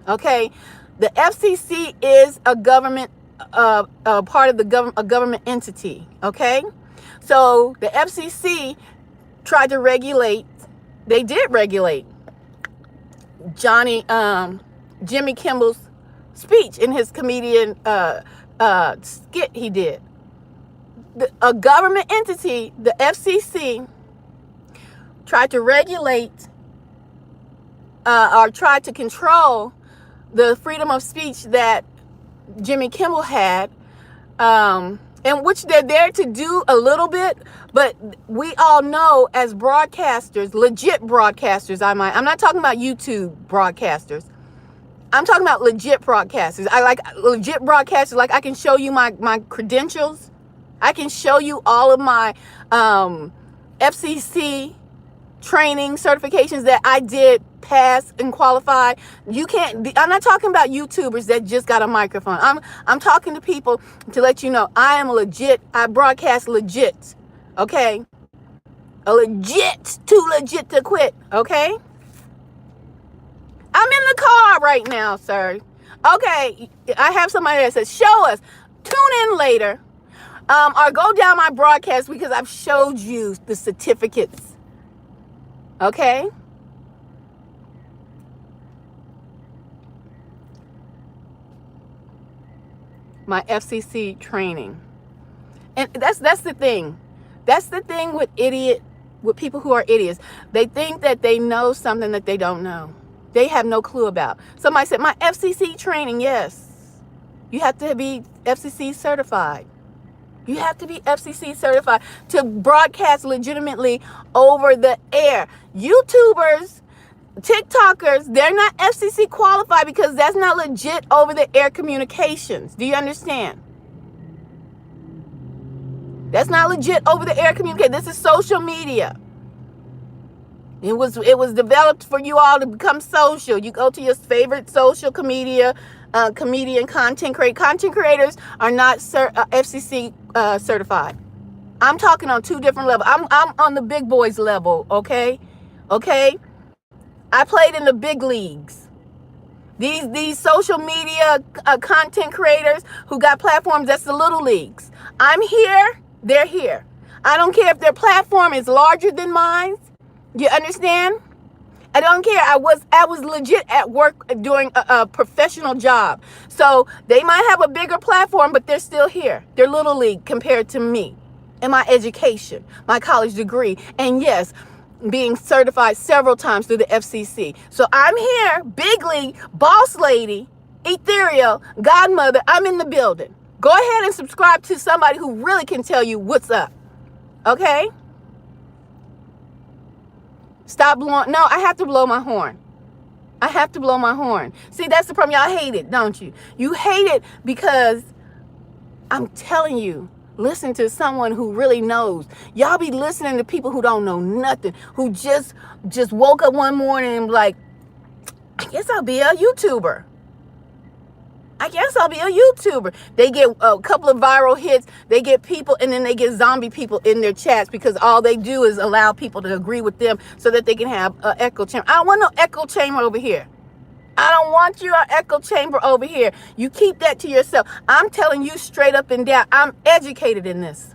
Okay, the FCC is a government, part of a government entity. Okay, so the FCC tried to regulate. They did regulate Jimmy Kimmel's speech in his comedian skit he did. A government entity, the FCC, tried to regulate or tried to control the freedom of speech that Jimmy Kimmel had, and which they're there to do a little bit, but we all know as broadcasters, legit broadcasters, I'm not talking about YouTube broadcasters. I'm talking about legit broadcasters. I like legit broadcasters. Like I can show you my credentials. I can show you all of my FCC training certifications that I did pass and qualify. You can't. I'm not talking about YouTubers that just got a microphone. I'm talking to people to let you know I am legit. I broadcast legit. Okay, a legit, too legit to quit. Okay. I'm in the car right now, sir. Okay, I have somebody that says, show us. Tune in later. Or go down my broadcast because I've showed you the certificates. Okay? My FCC training. And that's the thing. That's the thing with idiot with people who are idiots. They think that they know something that they don't know. They have no clue about. Somebody said, my FCC training, yes. You have to be FCC certified. You have to be FCC certified to broadcast legitimately over the air. YouTubers, TikTokers, they're not FCC qualified because that's not legit over the air communications. Do you understand? That's not legit over the air communication. This is social media. It was developed for you all to become social. You go to your favorite social media comedian content creator. Content creators are not FCC certified. I'm talking on two different levels. I'm on the big boys level, okay? Okay? I played in the big leagues. These social media content creators who got platforms, that's the little leagues. I'm here, they're here. I don't care if their platform is larger than mine. You understand? I don't care. I was legit at work doing a professional job. So they might have a bigger platform, but they're still here. They're little league compared to me and my education, my college degree. And yes, being certified several times through the FCC. So I'm here, big league, boss lady, ethereal, godmother. I'm in the building. Go ahead and subscribe to somebody who really can tell you what's up. Okay? Stop blowing. No, I have to blow my horn. I have to blow my horn. See, that's the problem. Y'all hate it, don't you? You hate it because I'm telling you, listen to someone who really knows. Y'all be listening to people who don't know nothing, who just woke up one morning and like, I guess I'll be a YouTuber. I guess I'll be a YouTuber. They get a couple of viral hits. They get people, and then they get zombie people in their chats because all they do is allow people to agree with them so that they can have an echo chamber. I don't want no echo chamber over here. I don't want your echo chamber over here. You keep that to yourself. I'm telling you straight up and down. I'm educated in this.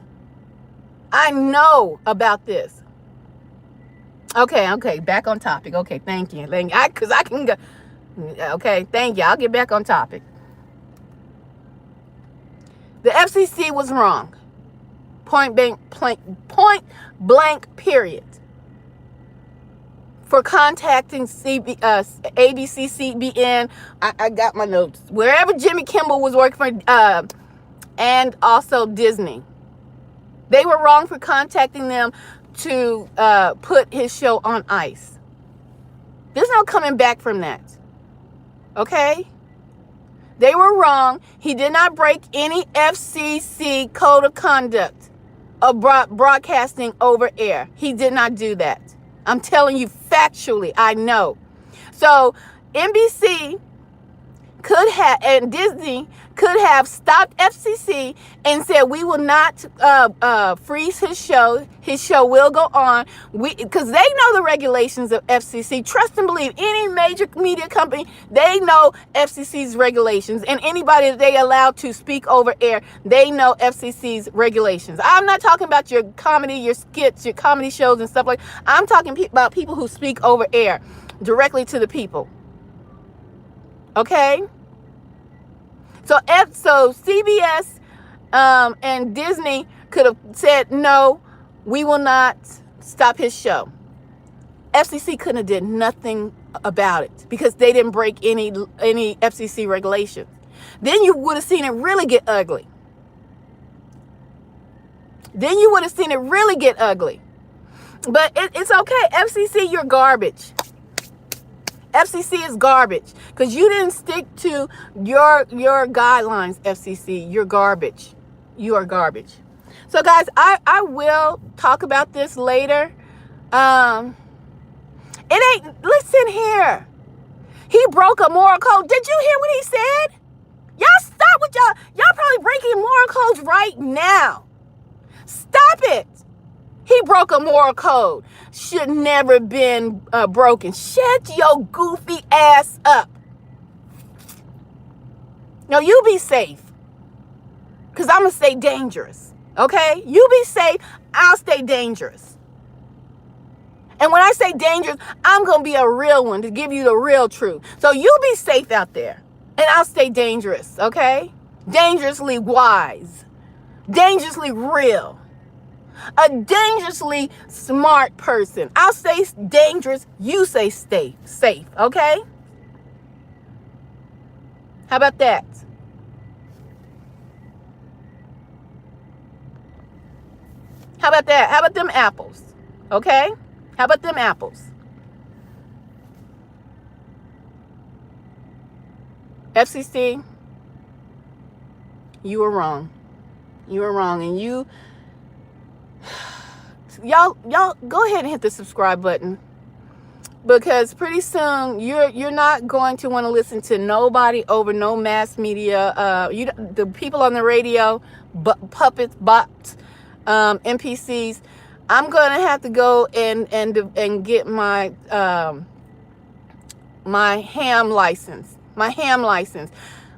I know about this. Okay. Back on topic. Okay, thank you. Because I can go. Okay, thank you. I'll get back on topic. The FCC was wrong. Point blank, period. For contacting ABC, CBN, I got my notes. Wherever Jimmy Kimmel was working for, and also Disney. They were wrong for contacting them to put his show on ice. There's no coming back from that. Okay? They were wrong. He did not break any FCC code of conduct of broadcasting over air. He did not do that. I'm telling you factually, I know. So NBC could have, and Disney could have stopped FCC and said, we will not freeze his show. His show will go on. Because they know the regulations of FCC. Trust and believe, any major media company, they know FCC's regulations. And anybody that they allow to speak over air, they know FCC's regulations. I'm not talking about your comedy, your skits, your comedy shows and stuff like that. I'm talking about people who speak over air directly to the people. Okay? So CBS and Disney could have said, no, we will not stop his show. FCC couldn't have did nothing about it because they didn't break any FCC regulations. Then you would have seen it really get ugly. But it's okay. FCC, you're garbage. FCC is garbage because you didn't stick to your guidelines, FCC. You're garbage. You are garbage. So, guys, I will talk about this later. It ain't, listen here. He broke a moral code. Did you hear what he said? Y'all stop with y'all probably breaking moral codes right now. Stop it. He broke a moral code. Should never been broken. Shut your goofy ass up. No, you be safe. Because I'm going to stay dangerous. Okay? You be safe. I'll stay dangerous. And when I say dangerous, I'm going to be a real one to give you the real truth. So you be safe out there. And I'll stay dangerous. Okay? Dangerously wise. Dangerously real. A dangerously smart person. I'll say dangerous, you say stay safe, okay? How about that? How about that? How about them apples? Okay? How about them apples? FCC, you were wrong. You were wrong. And y'all go ahead and hit the subscribe button, because pretty soon you're not going to want to listen to nobody over no mass media. The people on the radio, puppets, bots, NPCs. I'm gonna have to go and get my my ham license. My ham license.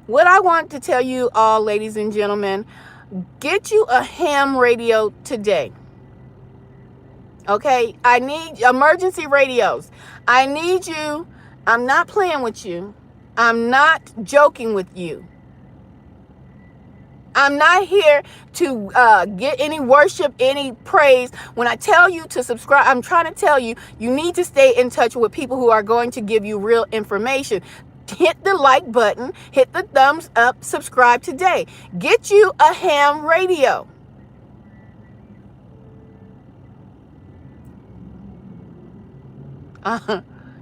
What I want to tell you all, ladies and gentlemen, get you a ham radio today. Okay, I need emergency radios. I need you. I'm not playing with you. I'm not joking with you. I'm not here to get any worship, any praise. When I tell you to subscribe, I'm trying to tell you, you need to stay in touch with people who are going to give you real information. Hit the like button, hit the thumbs up, subscribe today. Get you a ham radio.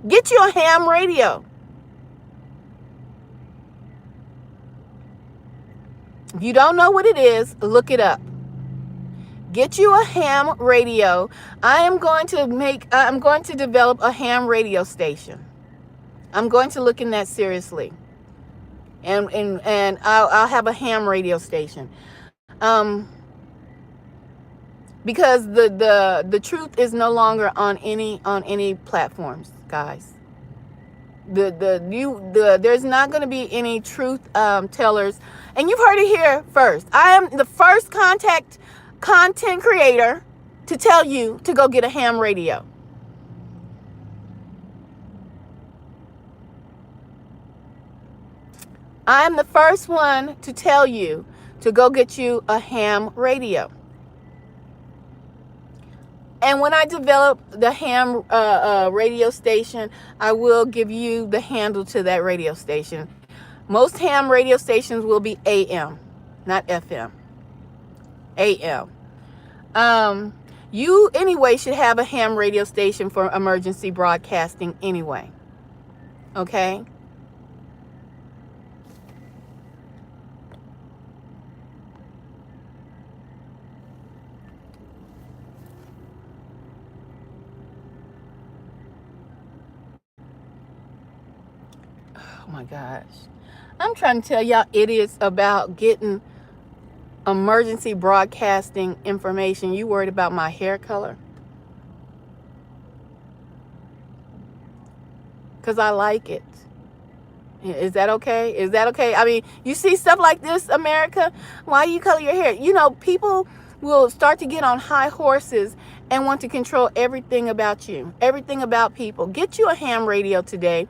Get you a ham radio. If you don't know what it is, look it up. Get you a ham radio. I'm going to develop a ham radio station. I'm going to look in that seriously. And I'll have a ham radio station. Because the truth is no longer on any platforms, guys. There's not going to be any truth tellers, and you've heard it here first. I am the first content creator to tell you to go get a ham radio. I am the first one to tell you to go get you a ham radio. And when I develop the ham radio station, I will give you the handle to that radio station. Most ham radio stations will be AM, not FM. AM. You anyway should have a ham radio station for emergency broadcasting anyway. Okay? Oh my gosh. I'm trying to tell y'all idiots about getting emergency broadcasting information. You worried about my hair color? Because I like it. Is that okay? Is that okay? I mean, you see stuff like this, America? Why you color your hair? You know, people will start to get on high horses and want to control everything about you, everything about people. Get you a ham radio today.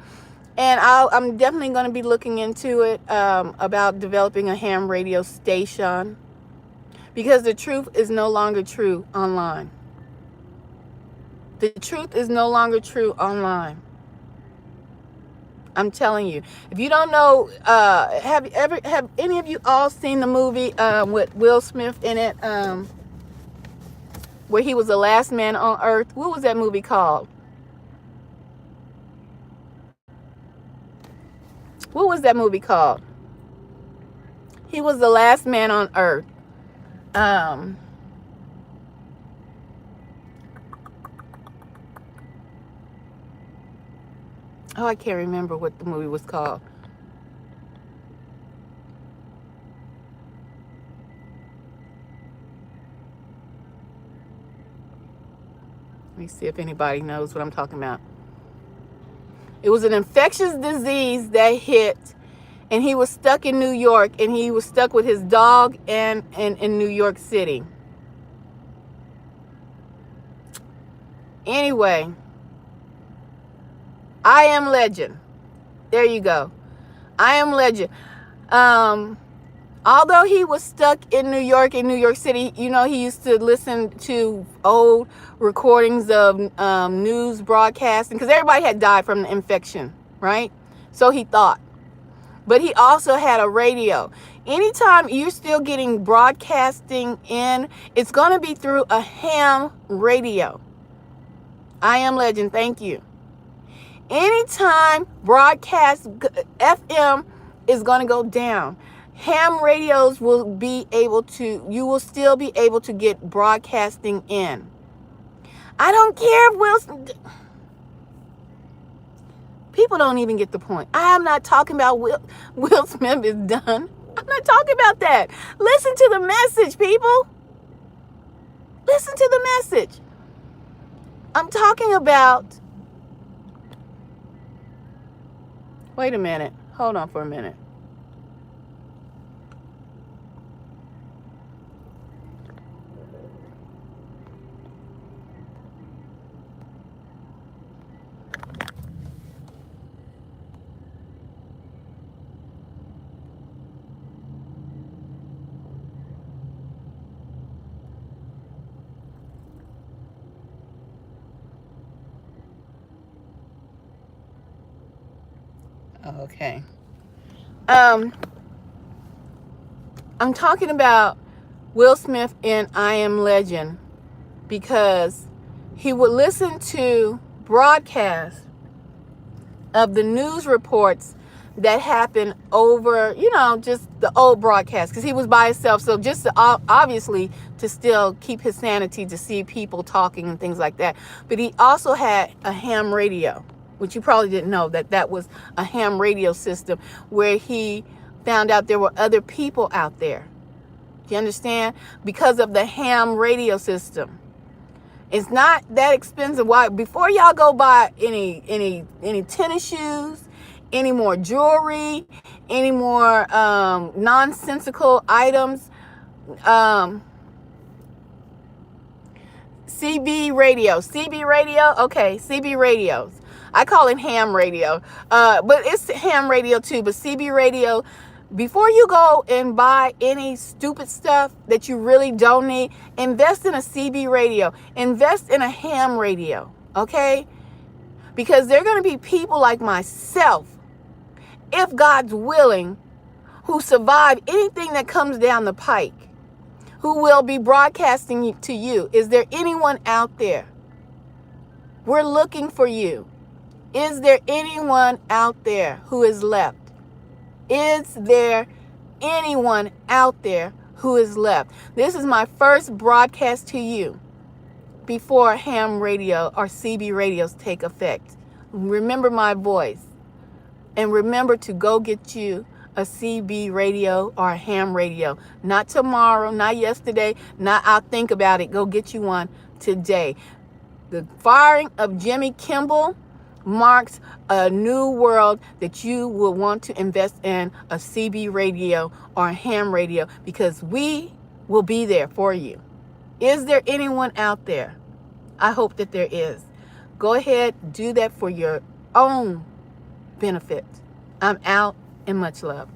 And I'm definitely going to be looking into it about developing a ham radio station, because the truth is no longer true online. The truth is no longer true online. I'm telling you. If you don't know, have any of you all seen the movie with Will Smith in it, where he was the last man on earth? What was that movie called? What was that movie called? He was the last man on earth. Oh, I can't remember what the movie was called. Let me see if anybody knows what I'm talking about. It was an infectious disease that hit, and he was stuck in New York, and he was stuck with his dog and in New York City. Anyway, I Am Legend. There you go. I Am Legend. Although he was stuck in New York City, you know, he used to listen to old recordings of news broadcasting because everybody had died from the infection, right? So he thought. But he also had a radio. Anytime you're still getting broadcasting in, it's going to be through a ham radio. I Am Legend, thank you. Anytime broadcast FM is going to go down, ham radios will be able to, you will still be able to get broadcasting in. I don't care if Wilson, people don't even get the point. I am not talking about Will Smith is done. I'm not talking about that. Listen to the message, people. Listen to the message. I'm talking about, wait a minute. Hold on for a minute. Okay. I'm talking about Will Smith in I Am Legend because he would listen to broadcasts of the news reports that happened over, you know, just the old broadcast because he was by himself. So just to, obviously to still keep his sanity, to see people talking and things like that. But he also had a ham radio, which you probably didn't know that was a ham radio system where he found out there were other people out there. Do you understand? Because of the ham radio system. It's not that expensive. Why? Before y'all go buy any tennis shoes, any more jewelry, any more nonsensical items, CB radio, okay, CB radios. I call it ham radio, but it's ham radio too. But CB radio, before you go and buy any stupid stuff that you really don't need, invest in a CB radio. Invest in a ham radio, okay? Because there are going to be people like myself, if God's willing, who survive anything that comes down the pike, who will be broadcasting to you. Is there anyone out there? We're looking for you. Is there anyone out there who is left? Is there anyone out there who is left? This is my first broadcast to you before ham radio or CB radios take effect. Remember my voice. And remember to go get you a CB radio or a ham radio. Not tomorrow, not yesterday, not I'll think about it. Go get you one today. The firing of Jimmy Kimmel marks a new world that you will want to invest in a CB radio or a ham radio because we will be there for you. Is there anyone out there? I hope that there is. Go ahead, do that for your own benefit. I'm out and much love.